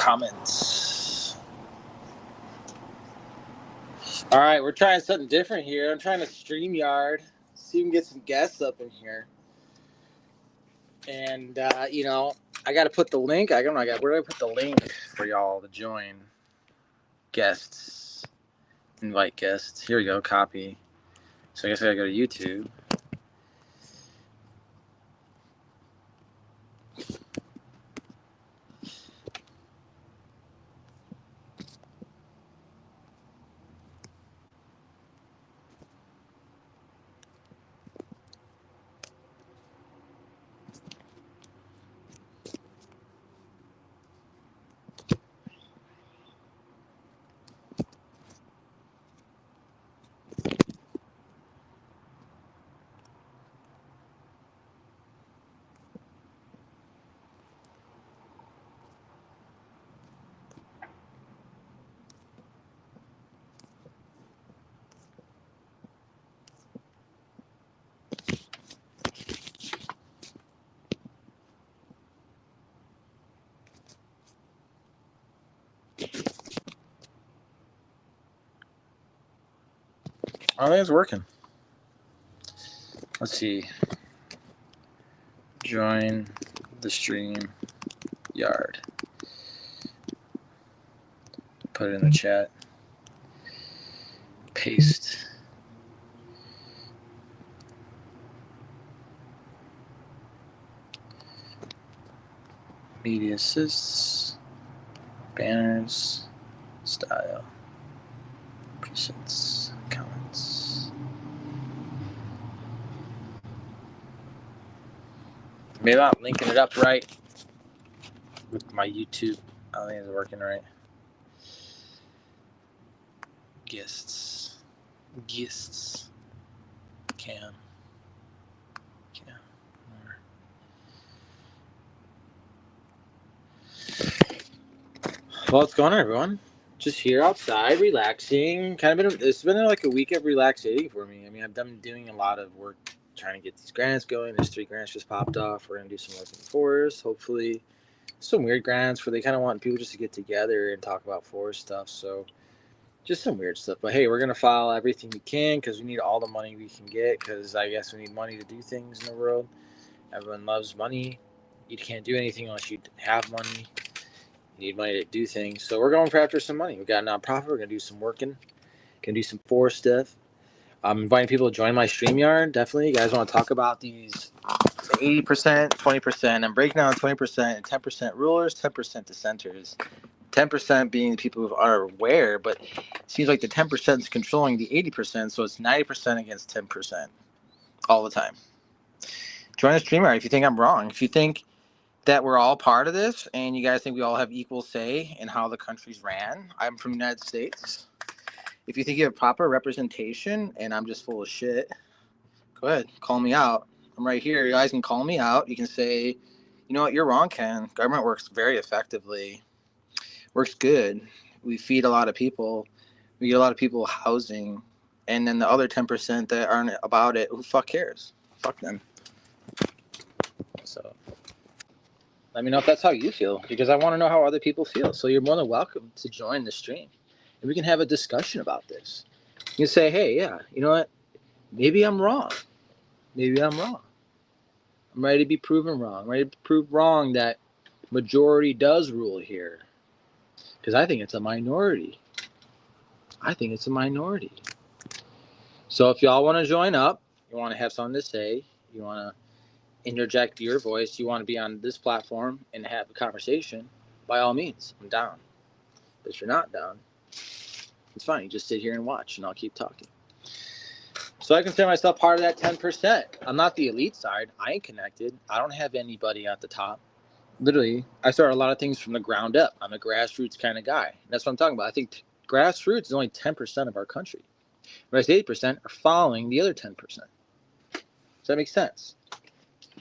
comments. All right, we're trying something different here. I'm trying to StreamYard, see if we can get some guests up in here. And, I got to put the link. Where do I put the link for y'all to join? Guests. Invite guests. Here we go, copy. So I guess I got to go to YouTube. I think it's working. Let's see. Join the StreamYard. Put it in the chat. Paste. Media assists. Banners. Style. Presets. Comments. Maybe I'm not linking it up right with my YouTube. I don't think it's working right. Guests. Cam. Well, what's going on, everyone? Just here outside, relaxing. It's been like a week of relaxating for me. I mean, I've been doing a lot of work trying to get these grants going. There's 3 grants just popped off. We're gonna do some work in the forest. Hopefully, some weird grants where they kind of want people just to get together and talk about forest stuff. So, just some weird stuff. But hey, we're gonna file everything we can because we need all the money we can get. Because I guess we need money to do things in the world. Everyone loves money. You can't do anything unless you have money. Need money to do things, so we're going after some money. We got a nonprofit. We're gonna do some working, gonna do some forest stuff. I'm inviting people to join my StreamYard. Definitely, you guys want to talk about these 80%, 20%. I'm breaking down 20% and 10% rulers, 10% dissenters. 10% being the people who are aware, but it seems like the 10% is controlling the 80%, so it's 90% against 10% all the time. Join the StreamYard if you think I'm wrong. If you think that we're all part of this and you guys think we all have equal say in how the country's ran. I'm from the United States. If you think you have proper representation and I'm just full of shit, go ahead, call me out. I'm right here. You guys can call me out. You can say, you know what, you're wrong, Ken. Government works very effectively. Works good. We feed a lot of people. We get a lot of people housing. And then the other 10% that aren't about it, who fuck cares? Fuck them. So let me know if that's how you feel, because I want to know how other people feel. So you're more than welcome to join the stream, and we can have a discussion about this. You can say, hey, yeah, you know what? Maybe I'm wrong. I'm ready to be proven wrong. I'm ready to prove wrong that majority does rule here, because I think it's a minority. So if y'all want to join up, you want to have something to say, you want to interject your voice, you want to be on this platform and have a conversation, by all means, I'm down. But if you're not down, it's fine. You just sit here and watch, and I'll keep talking. So I consider myself part of that 10%. I'm not the elite side. I ain't connected. I don't have anybody at the top. Literally, I start a lot of things from the ground up. I'm a grassroots kind of guy. That's what I'm talking about. I think grassroots is only 10% of our country. The rest 80% are following the other 10%. Does that make sense?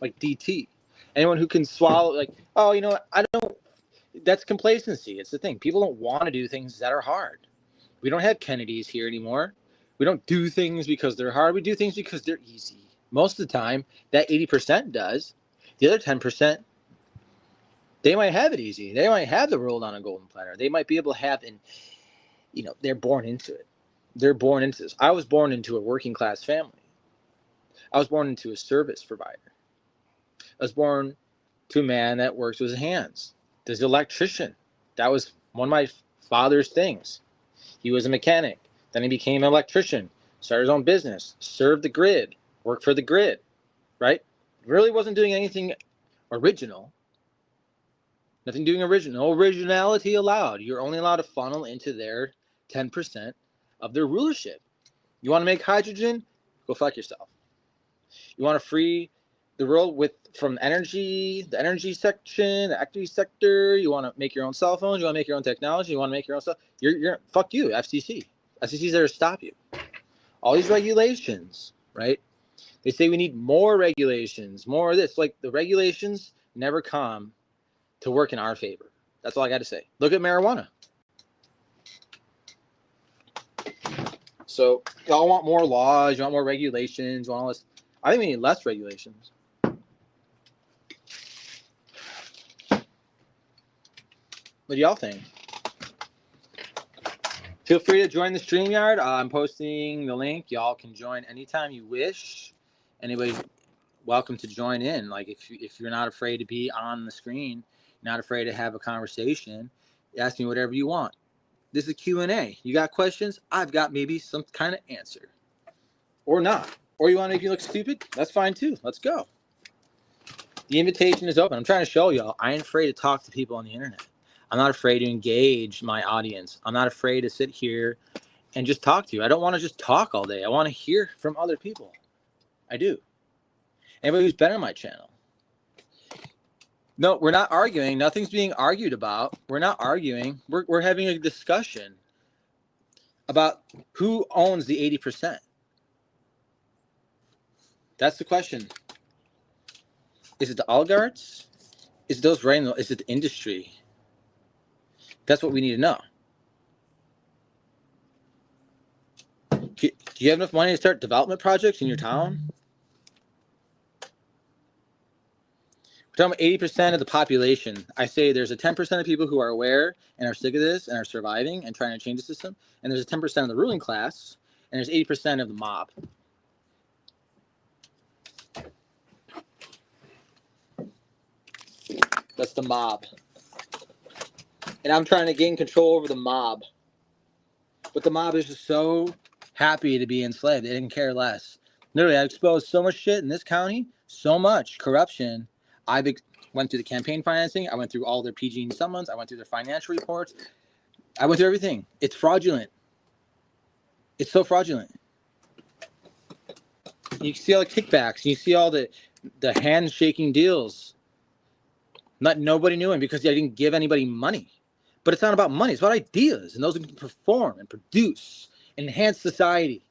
Like DT. Anyone who can swallow, like, oh, you know what? That's complacency. It's the thing. People don't want to do things that are hard. We don't have Kennedys here anymore. We don't do things because they're hard. We do things because they're easy. Most of the time, that 80% does. The other 10%, They might have it easy. They might have the world on a golden platter. They might be able to have, and they're born into it. They're born into this. I was born into a working class family. I was born into a service provider. I was born to a man that works with his hands. There's an electrician. That was one of my father's things. He was a mechanic. Then he became an electrician, started his own business, served the grid, worked for the grid, right? Really wasn't doing anything original. Nothing doing original. No originality allowed. You're only allowed to funnel into their 10% of their rulership. You want to make hydrogen? Go fuck yourself. You want to free the world from energy, the energy section, the activity sector. You want to make your own cell phones. You want to make your own technology. You want to make your own stuff. You're fuck you, FCC. FCC's there to stop you. All these regulations, right? They say we need more regulations, more of this. Like, the regulations never come to work in our favor. That's all I got to say. Look at marijuana. So y'all want more laws, you want more regulations, you want all this. I think we need less regulations. What do y'all think? Feel free to join the StreamYard. I'm posting the link. Y'all can join anytime you wish. Anybody welcome to join in. Like, if you're not afraid to be on the screen, not afraid to have a conversation, ask me whatever you want. This is Q&A. You got questions? I've got maybe some kind of answer. Or not. Or you want to make me look stupid? That's fine too. Let's go. The invitation is open. I'm trying to show y'all I ain't afraid to talk to people on the internet. I'm not afraid to engage my audience. I'm not afraid to sit here and just talk to you. I don't want to just talk all day. I want to hear from other people. I do. Anybody who's been on my channel. No, we're not arguing. Nothing's being argued about. We're not arguing. We're having a discussion about who owns the 80%. That's the question. Is it the oligarchs? Is it those right? Is it the industry? That's what we need to know. Do you have enough money to start development projects in your town? We're talking about 80% of the population. I say there's a 10% of people who are aware and are sick of this and are surviving and trying to change the system. And there's a 10% of the ruling class, and there's 80% of the mob. That's the mob. And I'm trying to gain control over the mob. But the mob is just so happy to be enslaved. They didn't care less. Literally, I exposed so much shit in this county, so much corruption. I went through the campaign financing. I went through all their PG&E summons. I went through their financial reports. I went through everything. It's fraudulent. It's so fraudulent. You see all the kickbacks. You see all the handshaking deals. Nobody knew him because I didn't give anybody money. But it's not about money. It's about ideas. And those who can perform and produce and enhance society.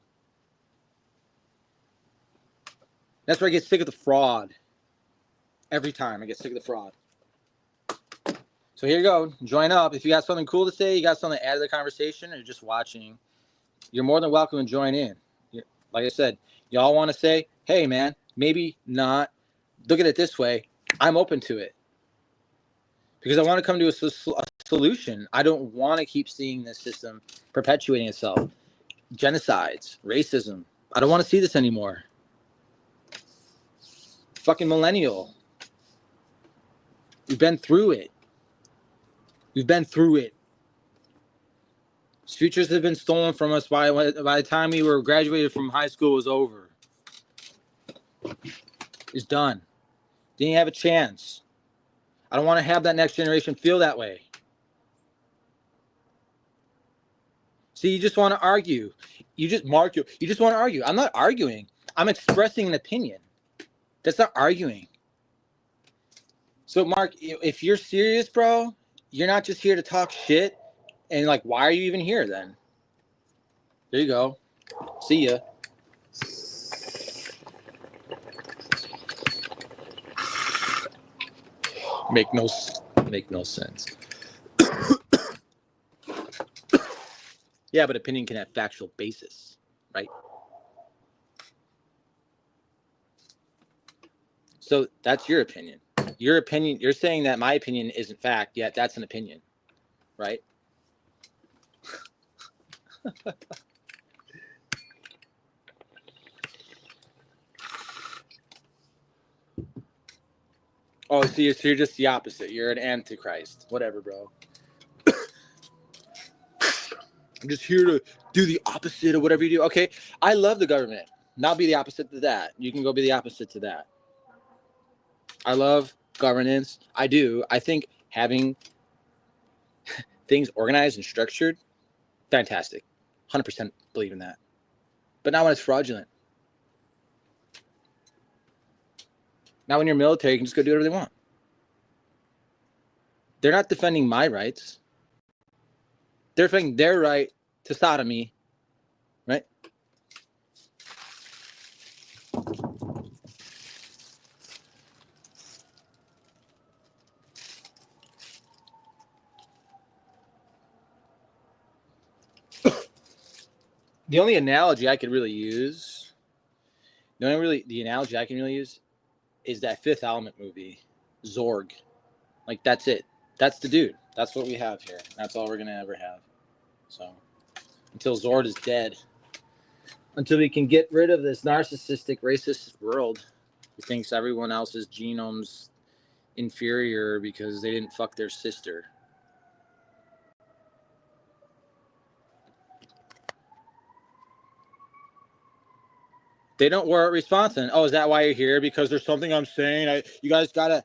That's where I get sick of the fraud. Every time I get sick of the fraud. So here you go. Join up. If you got something cool to say, you got something to add to the conversation, or you're just watching, you're more than welcome to join in. Like I said, y'all want to say, hey, man, maybe not. Look at it this way. I'm open to it. Because I want to come to a solution. I don't want to keep seeing this system perpetuating itself. Genocides, racism. I don't want to see this anymore. Fucking millennial. We've been through it. We've been through it. Futures have been stolen from us by the time we were graduated from high school was over. It's done. Didn't have a chance. I don't want to have that next generation feel that way. See, you just want to argue. You just want to argue. I'm not arguing. I'm expressing an opinion. That's not arguing. So, Mark, if you're serious, bro, you're not just here to talk shit. And, like, why are you even here then? There you go. See ya. Make no sense. Yeah, but opinion can have factual basis, right? So that's your opinion. your opinion, you're saying that my opinion isn't fact, yet that's an opinion, right? Oh, so you're just the opposite. You're an antichrist. Whatever, bro. I'm just here to do the opposite of whatever you do. Okay, I love the government. Now be the opposite to that. You can go be the opposite to that. I love governance. I do. I think having things organized and structured, fantastic. 100% believe in that. But not when it's fraudulent. Now when you're military, you can just go do whatever they want. They're not defending my rights. They're defending their right to sodomy, right? The only analogy I could really use, the analogy I can really use is that Fifth Element movie, Zorg. Like, that's it. That's the dude. That's what we have here. That's all we're going to ever have. So, until Zord is dead, until we can get rid of this narcissistic, racist world who thinks everyone else's genome's inferior because they didn't fuck their sister. They don't wear response. And, oh, is that why you're here? Because there's something I'm saying. You guys got to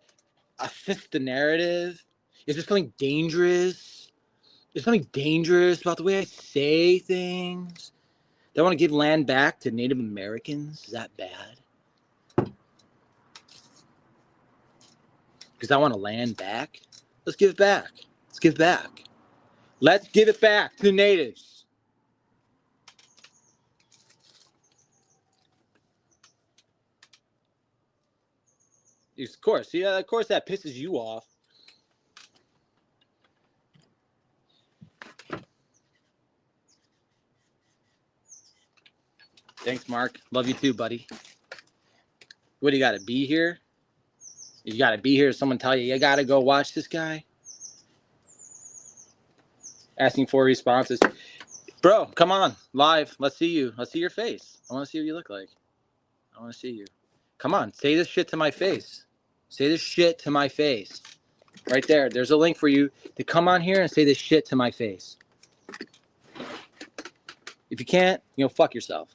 assist the narrative. Is there something dangerous? Is something dangerous about the way I say things? They want to give land back to Native Americans? Is that bad? Because I want to land back? Let's give it back. Let's give it back. Let's give it back to the natives. Of course. Yeah, of course that pisses you off. Thanks, Mark. Love you too, buddy. What do you got to be here? You got to be here. Someone tell you got to go watch this guy? Asking for responses. Bro, come on. Live. Let's see you. Let's see your face. I want to see what you look like. I want to see you. Come on. Say this shit to my face. Say this shit to my face. Right there. There's a link for you to come on here and say this shit to my face. If you can't, fuck yourself.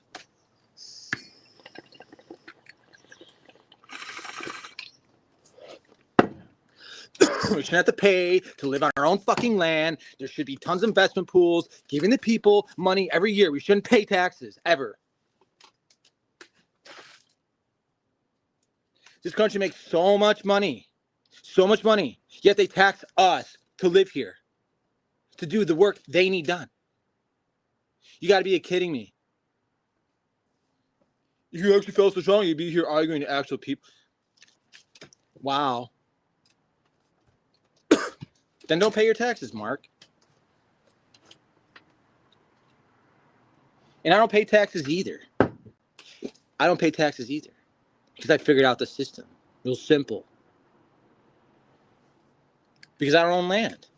We shouldn't have to pay to live on our own fucking land. There should be tons of investment pools giving the people money every year. We shouldn't pay taxes, ever. This country makes so much money, yet they tax us to live here, to do the work they need done. You got to be kidding me. If you actually felt so strong, you'd be here arguing to actual people. Wow. Then don't pay your taxes, Mark. And I don't pay taxes either. Because I figured out the system. Real simple. Because I don't own land.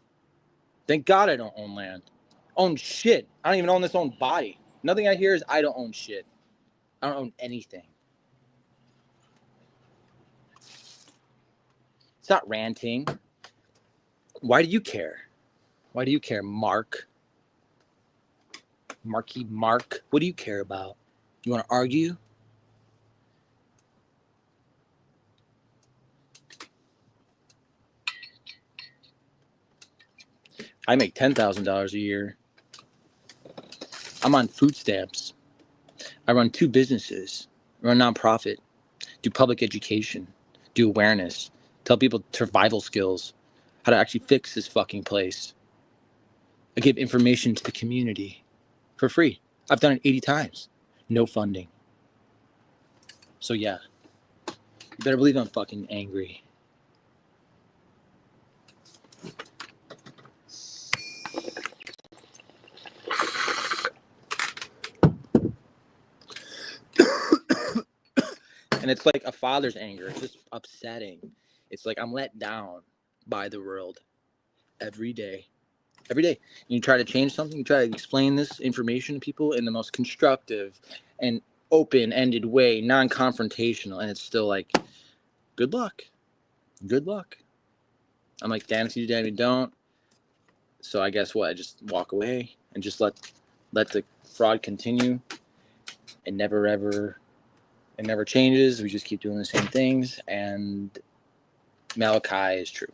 Thank God I don't own land. Own shit. I don't even own this own body. Nothing I hear is I don't own shit. I don't own anything. It's not ranting. Why do you care? Why do you care, Mark? Marky Mark. What do you care about? You want to argue? I make $10,000 a year. I'm on food stamps. I run 2 businesses. I run a nonprofit. Do public education. Do awareness. Tell people survival skills. How to actually fix this fucking place. I give information to the community for free. I've done it 80 times. No funding. So yeah, you better believe I'm fucking angry. And it's like a father's anger. It's just upsetting. It's like I'm let down by the world every day. Every day. You try to change something, you try to explain this information to people in the most constructive and open-ended way, non-confrontational, and it's still like, good luck. Good luck. I'm like, damn if you do, damn if you don't. So I guess what? I just walk away and just let the fraud continue. It never changes. We just keep doing the same things, and Malachi is true.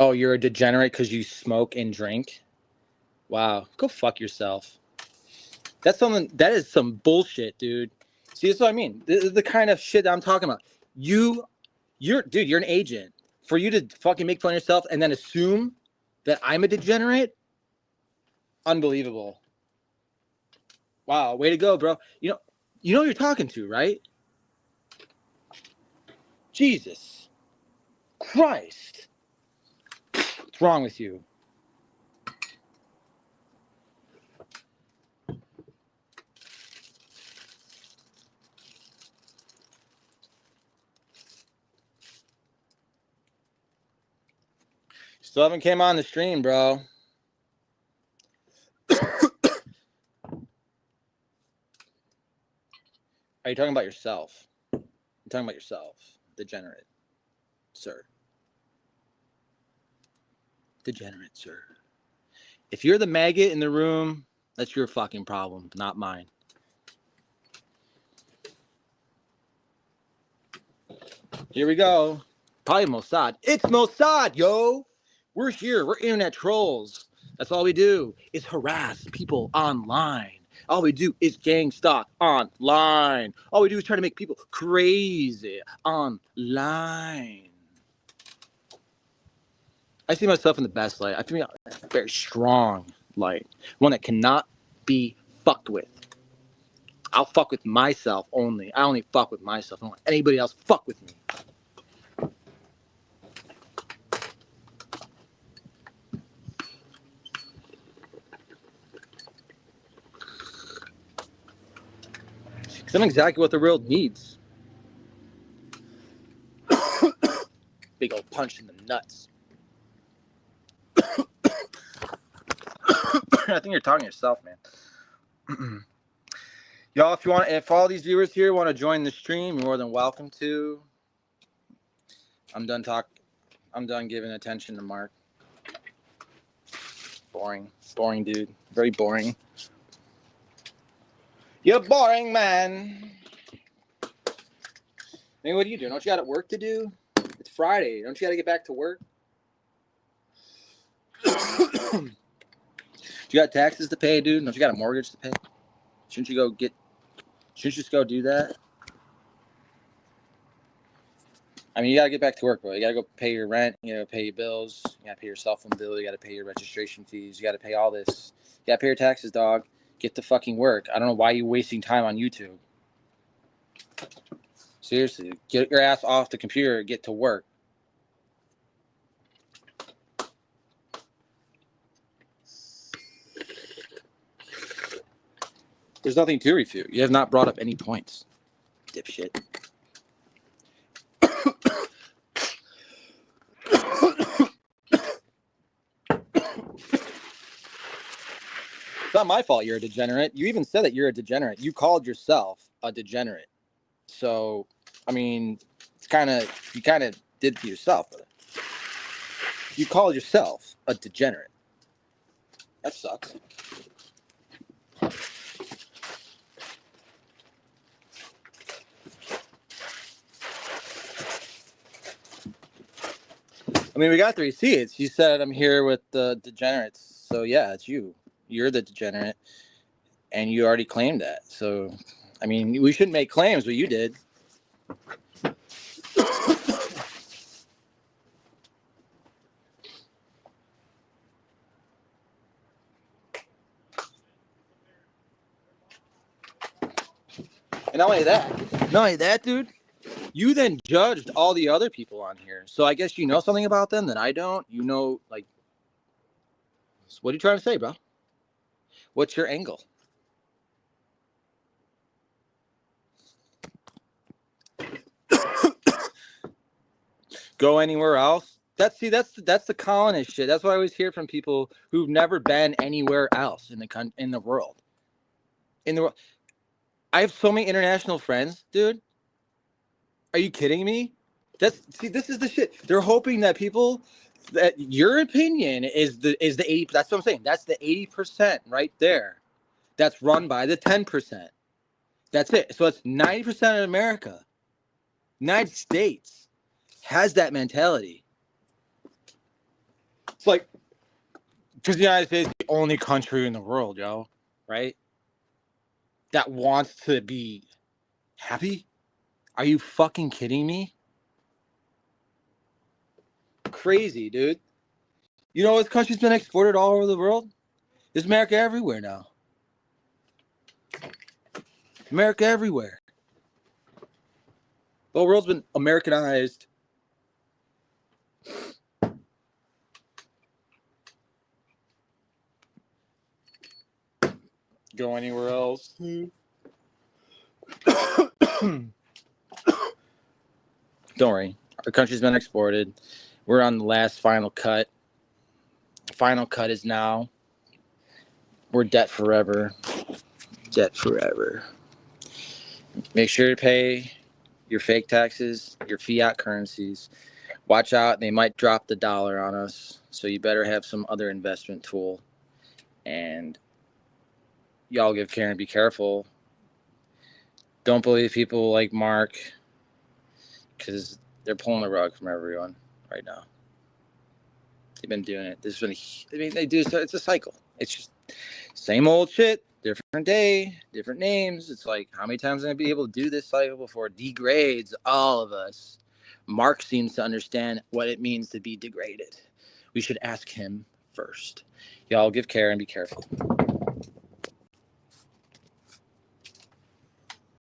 Oh, you're a degenerate because you smoke and drink? Wow, go fuck yourself. That is some bullshit, dude. See, that's what I mean. This is the kind of shit that I'm talking about. You're an agent. For you to fucking make fun of yourself and then assume that I'm a degenerate? Unbelievable. Wow, way to go, bro. You know who you're talking to, right? Jesus Christ. What's wrong with you? Still haven't came on the stream, bro. Are you talking about yourself? You're talking about yourself, degenerate, sir. Degenerate, sir. If you're the maggot in the room, that's your fucking problem, not mine. Here we go. Probably Mossad. It's Mossad, yo. We're here. We're internet trolls. That's all we do is harass people online. All we do is gang stalk online. All we do is try to make people crazy online. I see myself in the best light. I feel a very strong light. One that cannot be fucked with. I'll fuck with myself only. I only fuck with myself. I don't let anybody else fuck with me. Because I'm exactly what the world needs. Big old punch in the nuts. I think you're talking to yourself, man. Y'all, if all these viewers here want to join the stream, you're more than welcome to. I'm done giving attention to Mark. Boring dude. Very boring. You're boring, man. I mean, what are you doing? Don't you got work to do? It's Friday. Don't you got to get back to work? You got taxes to pay, dude? Don't you got a mortgage to pay? Shouldn't you just go do that? I mean, you got to get back to work, bro. You got to go pay your rent. You got to pay your bills. You got to pay your cell phone bill. You got to pay your registration fees. You got to pay all this. You got to pay your taxes, dog. Get to fucking work. I don't know why you're wasting time on YouTube. Seriously, get your ass off the computer. Get to work. There's nothing to refute. You have not brought up any points, dipshit. It's not my fault you're a degenerate. You even said that you're a degenerate. You called yourself a degenerate. So, I mean, you kind of did to yourself. You called yourself a degenerate. That sucks. I mean, we got the receipts. You said I'm here with the degenerates. So, yeah, it's you. You're the degenerate. And you already claimed that. So, I mean, we shouldn't make claims, but you did. And not only that, dude, you then judged all the other people on here. So I guess you know something about them that I don't. You know, like, what are you trying to say, bro? What's your angle? go anywhere else. That's the colonist shit. That's what I always hear from people who've never been anywhere else in the world. I have so many international friends, dude. Are you kidding me? This is the shit. They're hoping that your opinion is the 80. That's what I'm saying. That's the 80% right there. That's run by the 10%. That's it. So it's 90% of America, United States, has that mentality. It's like, because the United States is the only country in the world, yo, right? That wants to be happy. Are you fucking kidding me? Crazy, dude. You know, this country's been exported all over the world. There's America everywhere now. America everywhere. The whole world's been Americanized. Go anywhere else. Don't worry. Our country's been exported. We're on the last final cut. The final cut is now. We're debt forever. Debt forever. Make sure to pay your fake taxes, your fiat currencies. Watch out. They might drop the dollar on us. So you better have some other investment tool. And y'all give care and be careful. Don't believe people like Mark, because they're pulling the rug from everyone right now. They've been doing it. They do. It's a cycle. It's just same old shit, different day, different names. It's like, how many times am I going to be able to do this cycle before it degrades all of us? Mark seems to understand what it means to be degraded. We should ask him first. Y'all give care and be careful.